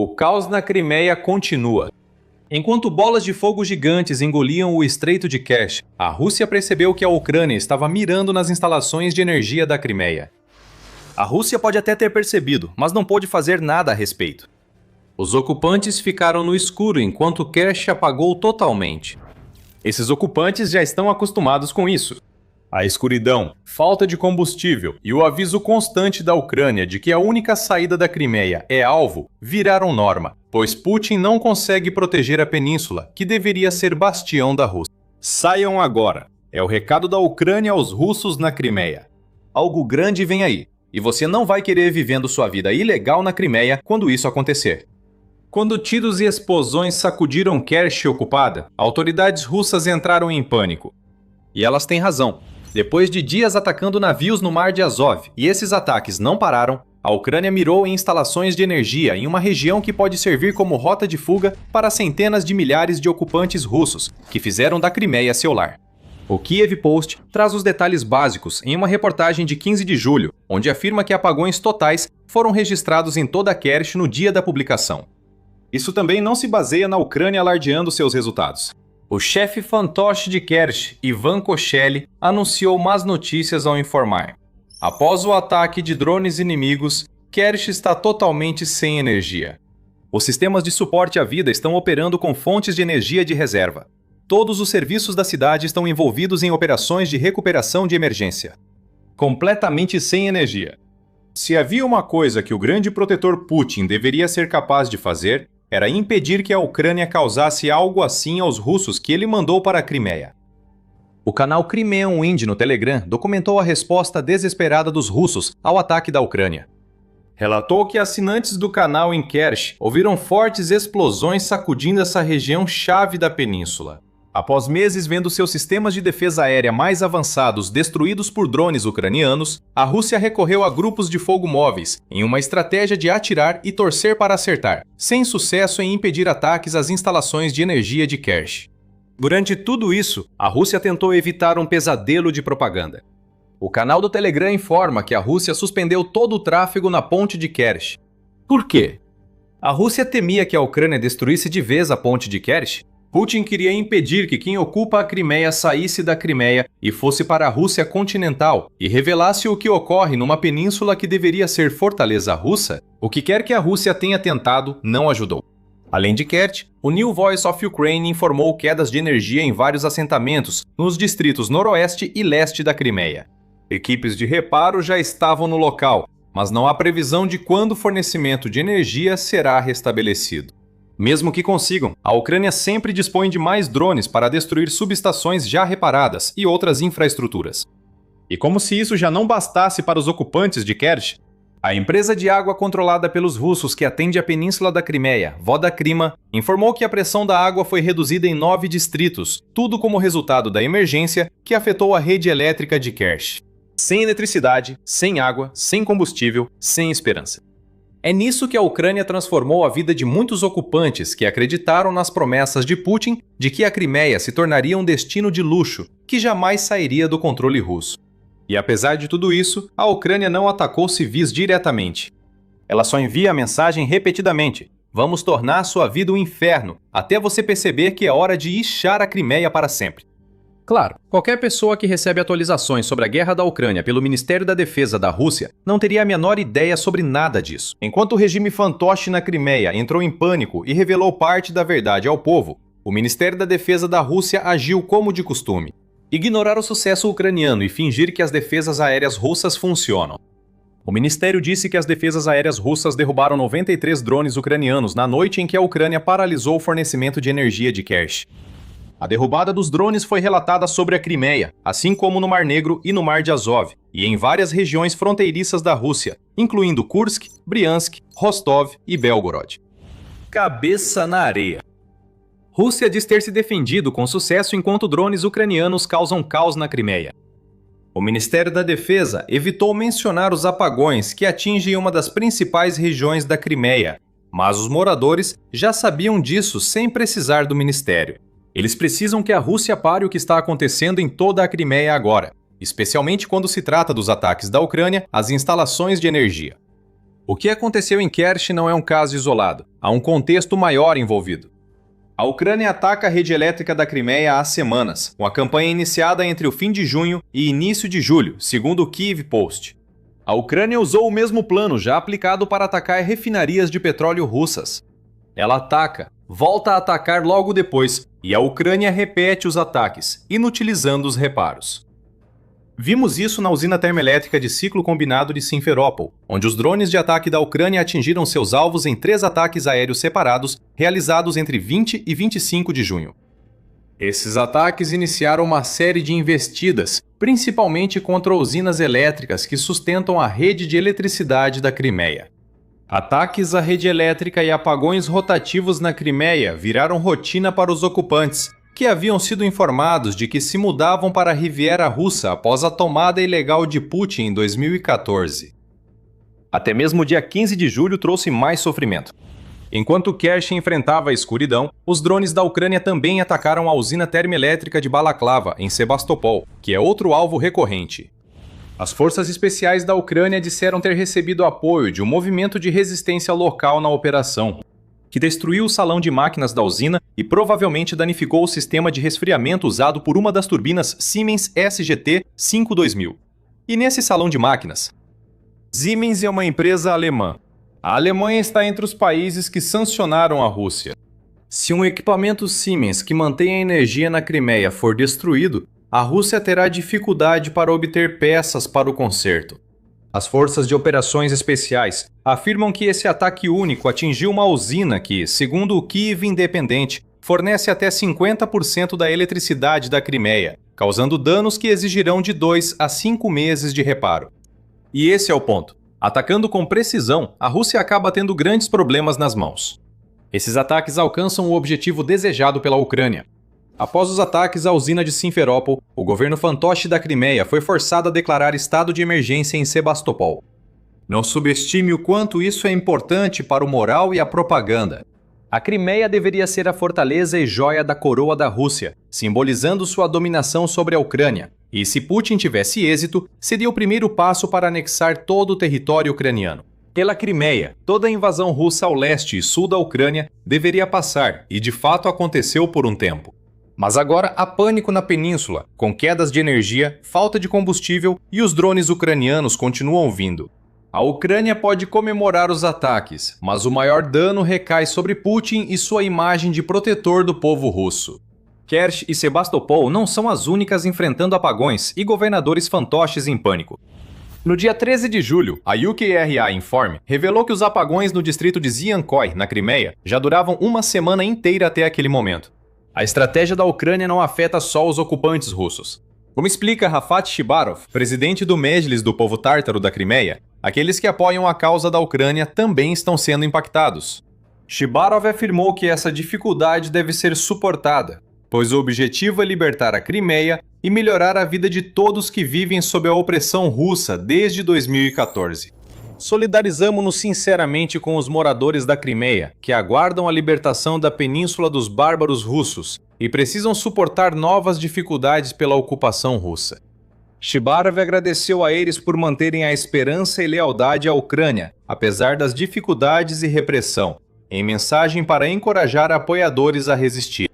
O caos na Crimeia continua. Enquanto bolas de fogo gigantes engoliam o Estreito de Kerch, a Rússia percebeu que a Ucrânia estava mirando nas instalações de energia da Crimeia. A Rússia pode até ter percebido, mas não pôde fazer nada a respeito. Os ocupantes ficaram no escuro enquanto Kerch apagou totalmente. Esses ocupantes já estão acostumados com isso. A escuridão, falta de combustível e o aviso constante da Ucrânia de que a única saída da Crimeia é alvo viraram norma, pois Putin não consegue proteger a península, que deveria ser bastião da Rússia. Saiam agora! É o recado da Ucrânia aos russos na Crimeia. Algo grande vem aí, e você não vai querer vivendo sua vida ilegal na Crimeia quando isso acontecer. Quando tiros e explosões sacudiram Kerch ocupada, autoridades russas entraram em pânico. E elas têm razão. Depois de dias atacando navios no Mar de Azov, e esses ataques não pararam, a Ucrânia mirou em instalações de energia em uma região que pode servir como rota de fuga para centenas de milhares de ocupantes russos, que fizeram da Crimeia seu lar. O Kiev Post traz os detalhes básicos em uma reportagem de 15 de julho, onde afirma que apagões totais foram registrados em toda Kerch no dia da publicação. Isso também não se baseia na Ucrânia alardeando seus resultados. O chefe fantoche de Kerch, Ivan Koshely, anunciou más notícias ao informar. Após o ataque de drones inimigos, Kerch está totalmente sem energia. Os sistemas de suporte à vida estão operando com fontes de energia de reserva. Todos os serviços da cidade estão envolvidos em operações de recuperação de emergência. Completamente sem energia. Se havia uma coisa que o grande protetor Putin deveria ser capaz de fazer, era impedir que a Ucrânia causasse algo assim aos russos que ele mandou para a Crimeia. O canal Crimean Wind no Telegram documentou a resposta desesperada dos russos ao ataque da Ucrânia. Relatou que assinantes do canal em Kerch ouviram fortes explosões sacudindo essa região chave da península. Após meses vendo seus sistemas de defesa aérea mais avançados destruídos por drones ucranianos, a Rússia recorreu a grupos de fogo móveis, em uma estratégia de atirar e torcer para acertar, sem sucesso em impedir ataques às instalações de energia de Kerch. Durante tudo isso, a Rússia tentou evitar um pesadelo de propaganda. O canal do Telegram informa que a Rússia suspendeu todo o tráfego na ponte de Kerch. Por quê? A Rússia temia que a Ucrânia destruísse de vez a ponte de Kerch. Putin queria impedir que quem ocupa a Crimeia saísse da Crimeia e fosse para a Rússia continental e revelasse o que ocorre numa península que deveria ser fortaleza russa. O que quer que a Rússia tenha tentado não ajudou. Além de Kerch, o New Voice of Ukraine informou quedas de energia em vários assentamentos nos distritos noroeste e leste da Crimeia. Equipes de reparo já estavam no local, mas não há previsão de quando o fornecimento de energia será restabelecido. Mesmo que consigam, a Ucrânia sempre dispõe de mais drones para destruir subestações já reparadas e outras infraestruturas. E como se isso já não bastasse para os ocupantes de Kerch, a empresa de água controlada pelos russos que atende a península da Crimeia, Vodakrima, informou que a pressão da água foi reduzida em 9 distritos, tudo como resultado da emergência que afetou a rede elétrica de Kerch. Sem eletricidade, sem água, sem combustível, sem esperança. É nisso que a Ucrânia transformou a vida de muitos ocupantes que acreditaram nas promessas de Putin de que a Crimeia se tornaria um destino de luxo que jamais sairia do controle russo. E apesar de tudo isso, a Ucrânia não atacou civis diretamente. Ela só envia a mensagem repetidamente: vamos tornar sua vida um inferno, até você perceber que é hora de ixar a Crimeia para sempre. Claro, qualquer pessoa que recebe atualizações sobre a guerra da Ucrânia pelo Ministério da Defesa da Rússia não teria a menor ideia sobre nada disso. Enquanto o regime fantoche na Crimeia entrou em pânico e revelou parte da verdade ao povo, o Ministério da Defesa da Rússia agiu como de costume: ignorar o sucesso ucraniano e fingir que as defesas aéreas russas funcionam. O ministério disse que as defesas aéreas russas derrubaram 93 drones ucranianos na noite em que a Ucrânia paralisou o fornecimento de energia de Kerch. A derrubada dos drones foi relatada sobre a Crimeia, assim como no Mar Negro e no Mar de Azov, e em várias regiões fronteiriças da Rússia, incluindo Kursk, Briansk, Rostov e Belgorod. Cabeça na areia. Rússia diz ter se defendido com sucesso enquanto drones ucranianos causam caos na Crimeia. O Ministério da Defesa evitou mencionar os apagões que atingem uma das principais regiões da Crimeia, mas os moradores já sabiam disso sem precisar do ministério. Eles precisam que a Rússia pare o que está acontecendo em toda a Crimeia agora, especialmente quando se trata dos ataques da Ucrânia às instalações de energia. O que aconteceu em Kerch não é um caso isolado, há um contexto maior envolvido. A Ucrânia ataca a rede elétrica da Crimeia há semanas, com a campanha iniciada entre o fim de junho e início de julho, segundo o Kyiv Post. A Ucrânia usou o mesmo plano já aplicado para atacar refinarias de petróleo russas. Ela ataca, volta a atacar logo depois, e a Ucrânia repete os ataques, inutilizando os reparos. Vimos isso na usina termoelétrica de ciclo combinado de Simferópol, onde os drones de ataque da Ucrânia atingiram seus alvos em 3 ataques aéreos separados, realizados entre 20 e 25 de junho. Esses ataques iniciaram uma série de investidas, principalmente contra usinas elétricas que sustentam a rede de eletricidade da Crimeia. Ataques à rede elétrica e apagões rotativos na Crimeia viraram rotina para os ocupantes, que haviam sido informados de que se mudavam para a Riviera Russa após a tomada ilegal de Putin em 2014. Até mesmo o dia 15 de julho trouxe mais sofrimento. Enquanto Kerch enfrentava a escuridão, os drones da Ucrânia também atacaram a usina termoelétrica de Balaklava, em Sebastopol, que é outro alvo recorrente. As forças especiais da Ucrânia disseram ter recebido apoio de um movimento de resistência local na operação, que destruiu o salão de máquinas da usina e provavelmente danificou o sistema de resfriamento usado por uma das turbinas Siemens SGT 52000. E nesse salão de máquinas? Siemens é uma empresa alemã. A Alemanha está entre os países que sancionaram a Rússia. Se um equipamento Siemens que mantém a energia na Crimeia for destruído, a Rússia terá dificuldade para obter peças para o conserto. As forças de operações especiais afirmam que esse ataque único atingiu uma usina que, segundo o Kyiv Independente, fornece até 50% da eletricidade da Crimeia, causando danos que exigirão de 2 a 5 meses de reparo. E esse é o ponto. Atacando com precisão, a Rússia acaba tendo grandes problemas nas mãos. Esses ataques alcançam o objetivo desejado pela Ucrânia. Após os ataques à usina de Simferópol, o governo fantoche da Crimeia foi forçado a declarar estado de emergência em Sebastopol. Não subestime o quanto isso é importante para o moral e a propaganda. A Crimeia deveria ser a fortaleza e joia da coroa da Rússia, simbolizando sua dominação sobre a Ucrânia. E se Putin tivesse êxito, seria o primeiro passo para anexar todo o território ucraniano. Pela Crimeia, toda a invasão russa ao leste e sul da Ucrânia deveria passar, e de fato aconteceu por um tempo. Mas agora há pânico na península, com quedas de energia, falta de combustível e os drones ucranianos continuam vindo. A Ucrânia pode comemorar os ataques, mas o maior dano recai sobre Putin e sua imagem de protetor do povo russo. Kerch e Sebastopol não são as únicas enfrentando apagões e governadores fantoches em pânico. No dia 13 de julho, a UKRA Informe revelou que os apagões no distrito de Ziankoi, na Crimeia, já duravam uma semana inteira até aquele momento. A estratégia da Ucrânia não afeta só os ocupantes russos. Como explica Rafat Shibarov, presidente do Mejlis do povo tártaro da Crimeia, aqueles que apoiam a causa da Ucrânia também estão sendo impactados. Shibarov afirmou que essa dificuldade deve ser suportada, pois o objetivo é libertar a Crimeia e melhorar a vida de todos que vivem sob a opressão russa desde 2014. Solidarizamos-nos sinceramente com os moradores da Crimeia, que aguardam a libertação da península dos bárbaros russos e precisam suportar novas dificuldades pela ocupação russa. Shibarov agradeceu a eles por manterem a esperança e lealdade à Ucrânia, apesar das dificuldades e repressão, em mensagem para encorajar apoiadores a resistir.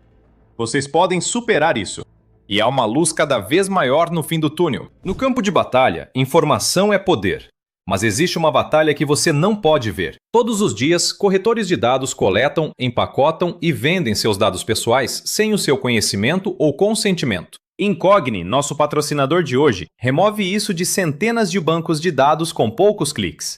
Vocês podem superar isso. E há uma luz cada vez maior no fim do túnel. No campo de batalha, informação é poder. Mas existe uma batalha que você não pode ver. Todos os dias, corretores de dados coletam, empacotam e vendem seus dados pessoais sem o seu conhecimento ou consentimento. Incogni, nosso patrocinador de hoje, remove isso de centenas de bancos de dados com poucos cliques.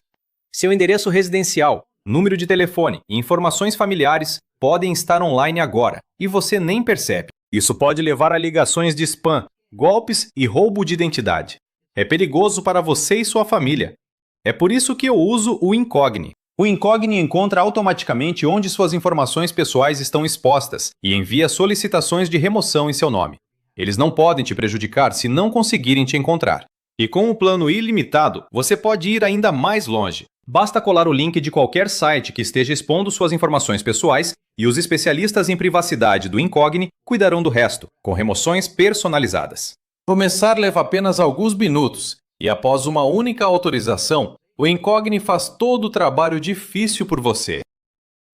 Seu endereço residencial, número de telefone e informações familiares podem estar online agora e você nem percebe. Isso pode levar a ligações de spam, golpes e roubo de identidade. É perigoso para você e sua família. É por isso que eu uso o Incogni. O Incogni encontra automaticamente onde suas informações pessoais estão expostas e envia solicitações de remoção em seu nome. Eles não podem te prejudicar se não conseguirem te encontrar. E com o plano ilimitado, você pode ir ainda mais longe. Basta colar o link de qualquer site que esteja expondo suas informações pessoais e os especialistas em privacidade do Incogni cuidarão do resto, com remoções personalizadas. Começar leva apenas alguns minutos. E após uma única autorização, O Incogni faz todo o trabalho difícil por você.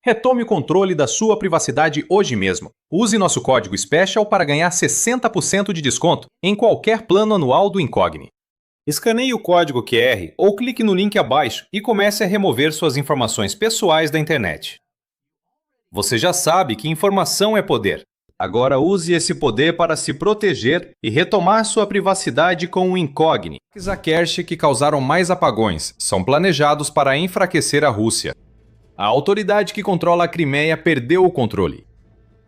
Retome o controle da sua privacidade hoje mesmo. Use nosso código Special para ganhar 60% de desconto em qualquer plano anual do Incogni. Escaneie o código QR ou clique no link abaixo e comece a remover suas informações pessoais da internet. Você já sabe que informação é poder. Agora use esse poder para se proteger e retomar sua privacidade com o Incogni. Os Kersh que causaram mais apagões são planejados para enfraquecer a Rússia. A autoridade que controla a Crimeia perdeu o controle.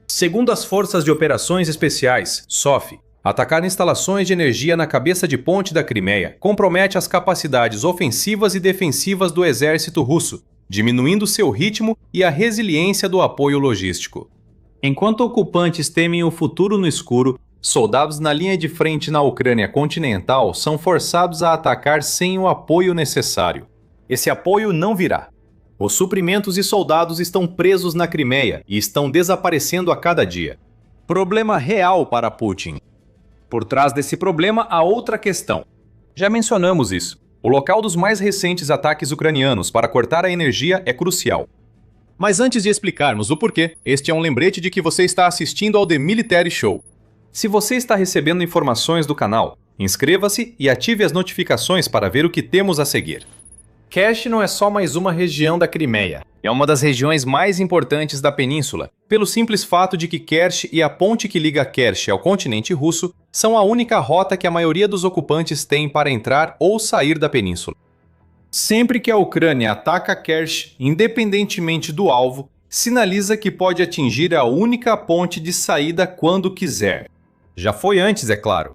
Segundo as Forças de Operações Especiais, SOF, atacar instalações de energia na cabeça de ponte da Crimeia compromete as capacidades ofensivas e defensivas do exército russo, diminuindo seu ritmo e a resiliência do apoio logístico. Enquanto ocupantes temem o futuro no escuro, soldados na linha de frente na Ucrânia continental são forçados a atacar sem o apoio necessário. Esse apoio não virá. Os suprimentos e soldados estão presos na Crimeia e estão desaparecendo a cada dia. Problema real para Putin. Por trás desse problema há outra questão. Já mencionamos isso. O local dos mais recentes ataques ucranianos para cortar a energia é crucial. Mas antes de explicarmos o porquê, este é um lembrete de que você está assistindo ao The Military Show. Se você está recebendo informações do canal, inscreva-se e ative as notificações para ver o que temos a seguir. Kerch não é só mais uma região da Crimeia. É uma das regiões mais importantes da península, pelo simples fato de que Kerch e a ponte que liga Kerch ao continente russo são a única rota que a maioria dos ocupantes tem para entrar ou sair da península. Sempre que a Ucrânia ataca Kerch, independentemente do alvo, sinaliza que pode atingir a única ponte de saída quando quiser. Já foi antes, é claro.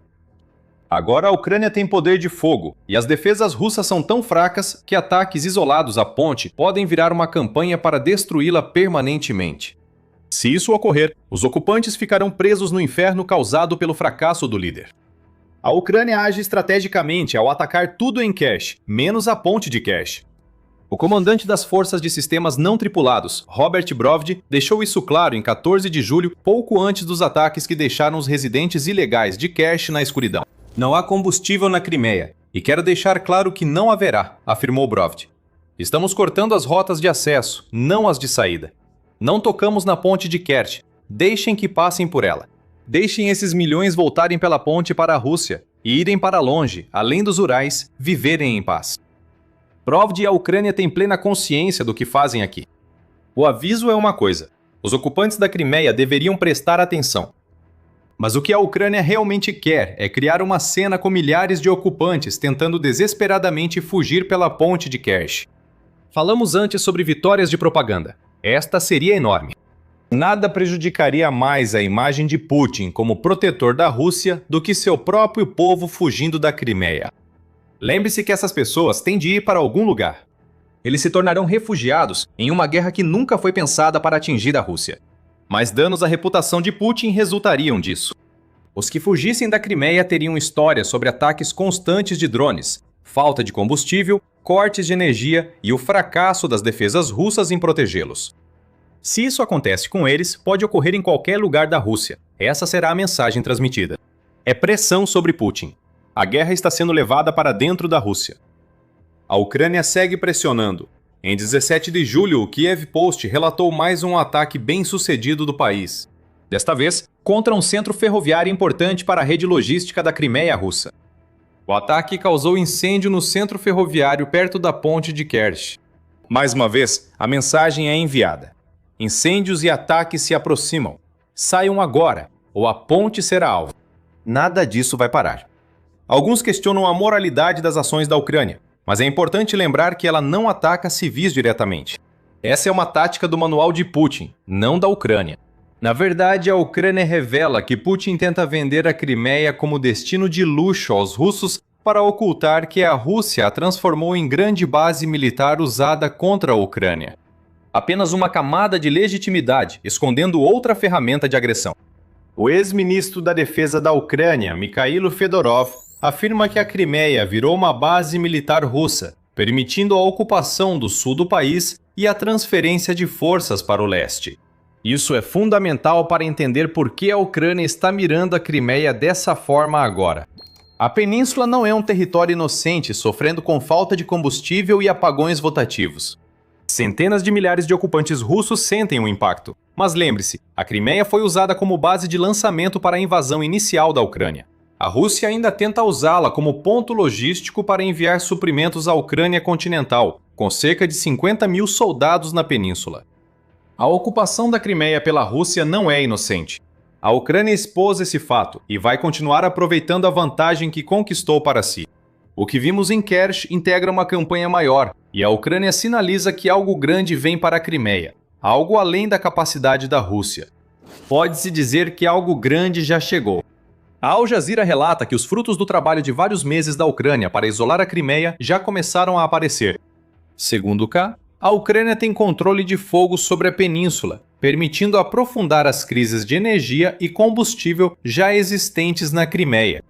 Agora a Ucrânia tem poder de fogo, e as defesas russas são tão fracas que ataques isolados à ponte podem virar uma campanha para destruí-la permanentemente. Se isso ocorrer, os ocupantes ficarão presos no inferno causado pelo fracasso do líder. A Ucrânia age estrategicamente ao atacar tudo em Kerch, menos a ponte de Kerch. O comandante das forças de sistemas não tripulados, Robert Brovd, deixou isso claro em 14 de julho, pouco antes dos ataques que deixaram os residentes ilegais de Kerch na escuridão. Não há combustível na Crimeia, e quero deixar claro que não haverá, afirmou Brovd. Estamos cortando as rotas de acesso, não as de saída. Não tocamos na ponte de Kerch, deixem que passem por ela. Deixem esses milhões voltarem pela ponte para a Rússia e irem para longe, além dos Urais, viverem em paz. Brovd e a Ucrânia têm plena consciência do que fazem aqui. O aviso é uma coisa, os ocupantes da Crimeia deveriam prestar atenção. Mas o que a Ucrânia realmente quer é criar uma cena com milhares de ocupantes tentando desesperadamente fugir pela ponte de Kerch. Falamos antes sobre vitórias de propaganda. Esta seria enorme. Nada prejudicaria mais a imagem de Putin como protetor da Rússia do que seu próprio povo fugindo da Crimeia. Lembre-se que essas pessoas têm de ir para algum lugar. Eles se tornarão refugiados em uma guerra que nunca foi pensada para atingir a Rússia. Mas danos à reputação de Putin resultariam disso. Os que fugissem da Crimeia teriam histórias sobre ataques constantes de drones, falta de combustível, cortes de energia e o fracasso das defesas russas em protegê-los. Se isso acontece com eles, pode ocorrer em qualquer lugar da Rússia. Essa será a mensagem transmitida. É pressão sobre Putin. A guerra está sendo levada para dentro da Rússia. A Ucrânia segue pressionando. Em 17 de julho, o Kiev Post relatou mais um ataque bem-sucedido do país. Desta vez, contra um centro ferroviário importante para a rede logística da Crimeia russa. O ataque causou incêndio no centro ferroviário perto da ponte de Kerch. Mais uma vez, a mensagem é enviada. Incêndios e ataques se aproximam. Saiam agora, ou a ponte será alvo. Nada disso vai parar. Alguns questionam a moralidade das ações da Ucrânia, mas é importante lembrar que ela não ataca civis diretamente. Essa é uma tática do manual de Putin, não da Ucrânia. Na verdade, a Ucrânia revela que Putin tenta vender a Crimeia como destino de luxo aos russos para ocultar que a Rússia a transformou em grande base militar usada contra a Ucrânia. Apenas uma camada de legitimidade, escondendo outra ferramenta de agressão. O ex-ministro da Defesa da Ucrânia, Mikhailo Fedorov, afirma que a Crimeia virou uma base militar russa, permitindo a ocupação do sul do país e a transferência de forças para o leste. Isso é fundamental para entender por que a Ucrânia está mirando a Crimeia dessa forma agora. A península não é um território inocente, sofrendo com falta de combustível e apagões votativos. Centenas de milhares de ocupantes russos sentem o impacto. Mas lembre-se, a Crimeia foi usada como base de lançamento para a invasão inicial da Ucrânia. A Rússia ainda tenta usá-la como ponto logístico para enviar suprimentos à Ucrânia continental, com cerca de 50 mil soldados na península. A ocupação da Crimeia pela Rússia não é inocente. A Ucrânia expôs esse fato e vai continuar aproveitando a vantagem que conquistou para si. O que vimos em Kerch integra uma campanha maior, e a Ucrânia sinaliza que algo grande vem para a Crimeia, algo além da capacidade da Rússia. Pode-se dizer que algo grande já chegou. A Al Jazeera relata que os frutos do trabalho de vários meses da Ucrânia para isolar a Crimeia já começaram a aparecer. Segundo K, a Ucrânia tem controle de fogo sobre a península, permitindo aprofundar as crises de energia e combustível já existentes na Crimeia.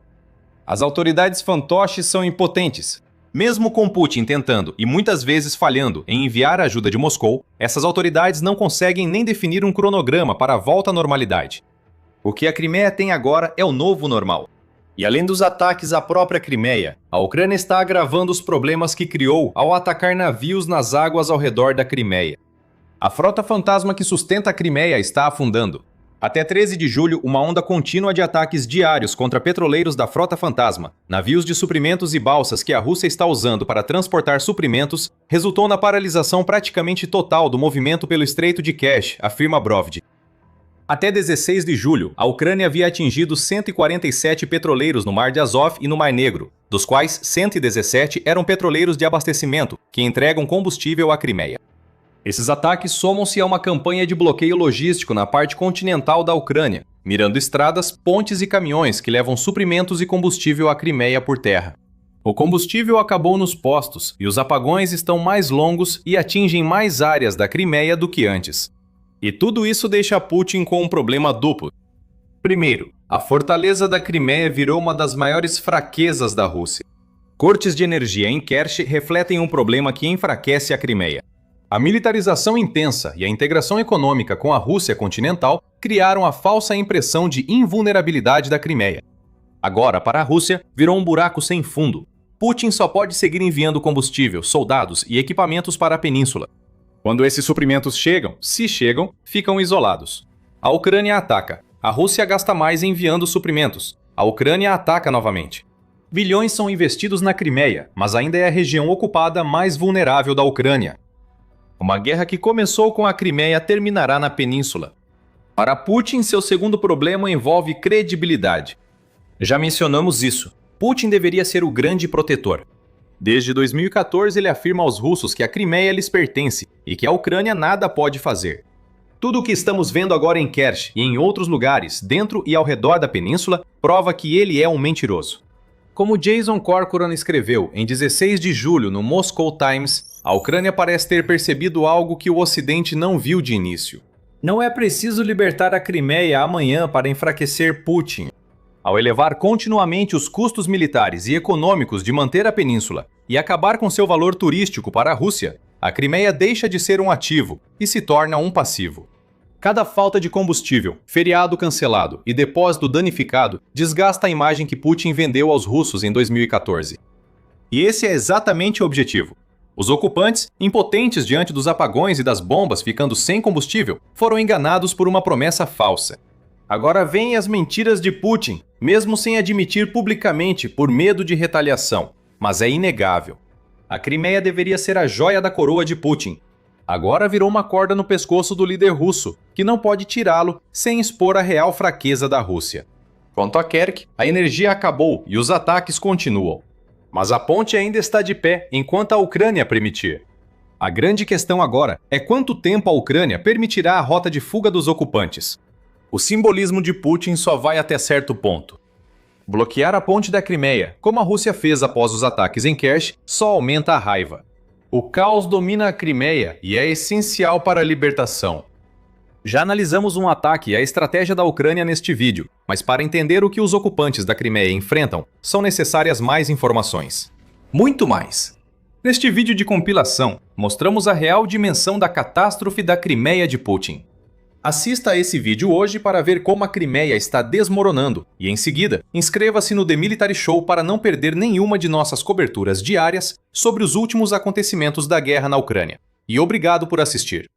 As autoridades fantoches são impotentes. Mesmo com Putin tentando e muitas vezes falhando em enviar a ajuda de Moscou, essas autoridades não conseguem nem definir um cronograma para a volta à normalidade. O que a Crimeia tem agora é o novo normal. E além dos ataques à própria Crimeia, a Ucrânia está agravando os problemas que criou ao atacar navios nas águas ao redor da Crimeia. A frota fantasma que sustenta a Crimeia está afundando. Até 13 de julho, uma onda contínua de ataques diários contra petroleiros da frota fantasma, navios de suprimentos e balsas que a Rússia está usando para transportar suprimentos, resultou na paralisação praticamente total do movimento pelo Estreito de Kerch, afirma Brovdi. Até 16 de julho, a Ucrânia havia atingido 147 petroleiros no Mar de Azov e no Mar Negro, dos quais 117 eram petroleiros de abastecimento, que entregam combustível à Crimeia. Esses ataques somam-se a uma campanha de bloqueio logístico na parte continental da Ucrânia, mirando estradas, pontes e caminhões que levam suprimentos e combustível à Crimeia por terra. O combustível acabou nos postos e os apagões estão mais longos e atingem mais áreas da Crimeia do que antes. E tudo isso deixa Putin com um problema duplo. Primeiro, a fortaleza da Crimeia virou uma das maiores fraquezas da Rússia. Cortes de energia em Kerch refletem um problema que enfraquece a Crimeia. A militarização intensa e a integração econômica com a Rússia continental criaram a falsa impressão de invulnerabilidade da Crimeia. Agora, para a Rússia, virou um buraco sem fundo. Putin só pode seguir enviando combustível, soldados e equipamentos para a península. Quando esses suprimentos chegam, se chegam, ficam isolados. A Ucrânia ataca. A Rússia gasta mais enviando suprimentos. A Ucrânia ataca novamente. Bilhões são investidos na Crimeia, mas ainda é a região ocupada mais vulnerável da Ucrânia. Uma guerra que começou com a Crimeia terminará na península. Para Putin, seu segundo problema envolve credibilidade. Já mencionamos isso. Putin deveria ser o grande protetor. Desde 2014, ele afirma aos russos que a Crimeia lhes pertence e que a Ucrânia nada pode fazer. Tudo o que estamos vendo agora em Kerch e em outros lugares, dentro e ao redor da península, prova que ele é um mentiroso. Como Jason Corcoran escreveu em 16 de julho no Moscow Times, a Ucrânia parece ter percebido algo que o Ocidente não viu de início. Não é preciso libertar a Crimeia amanhã para enfraquecer Putin. Ao elevar continuamente os custos militares e econômicos de manter a península e acabar com seu valor turístico para a Rússia, a Crimeia deixa de ser um ativo e se torna um passivo. Cada falta de combustível, feriado cancelado e depósito danificado desgasta a imagem que Putin vendeu aos russos em 2014. E esse é exatamente o objetivo. Os ocupantes, impotentes diante dos apagões e das bombas ficando sem combustível, foram enganados por uma promessa falsa. Agora vêm as mentiras de Putin, mesmo sem admitir publicamente por medo de retaliação. Mas é inegável. A Crimeia deveria ser a joia da coroa de Putin. Agora virou uma corda no pescoço do líder russo, que não pode tirá-lo sem expor a real fraqueza da Rússia. Quanto a Kerch, a energia acabou e os ataques continuam. Mas a ponte ainda está de pé enquanto a Ucrânia permitir. A grande questão agora é quanto tempo a Ucrânia permitirá a rota de fuga dos ocupantes. O simbolismo de Putin só vai até certo ponto. Bloquear a ponte da Crimeia, como a Rússia fez após os ataques em Kerch, só aumenta a raiva. O caos domina a Crimeia e é essencial para a libertação. Já analisamos um ataque e a estratégia da Ucrânia neste vídeo, mas para entender o que os ocupantes da Crimeia enfrentam, são necessárias mais informações. Muito mais! Neste vídeo de compilação, mostramos a real dimensão da catástrofe da Crimeia de Putin. Assista a esse vídeo hoje para ver como a Crimeia está desmoronando e, em seguida, inscreva-se no The Military Show para não perder nenhuma de nossas coberturas diárias sobre os últimos acontecimentos da guerra na Ucrânia. E obrigado por assistir.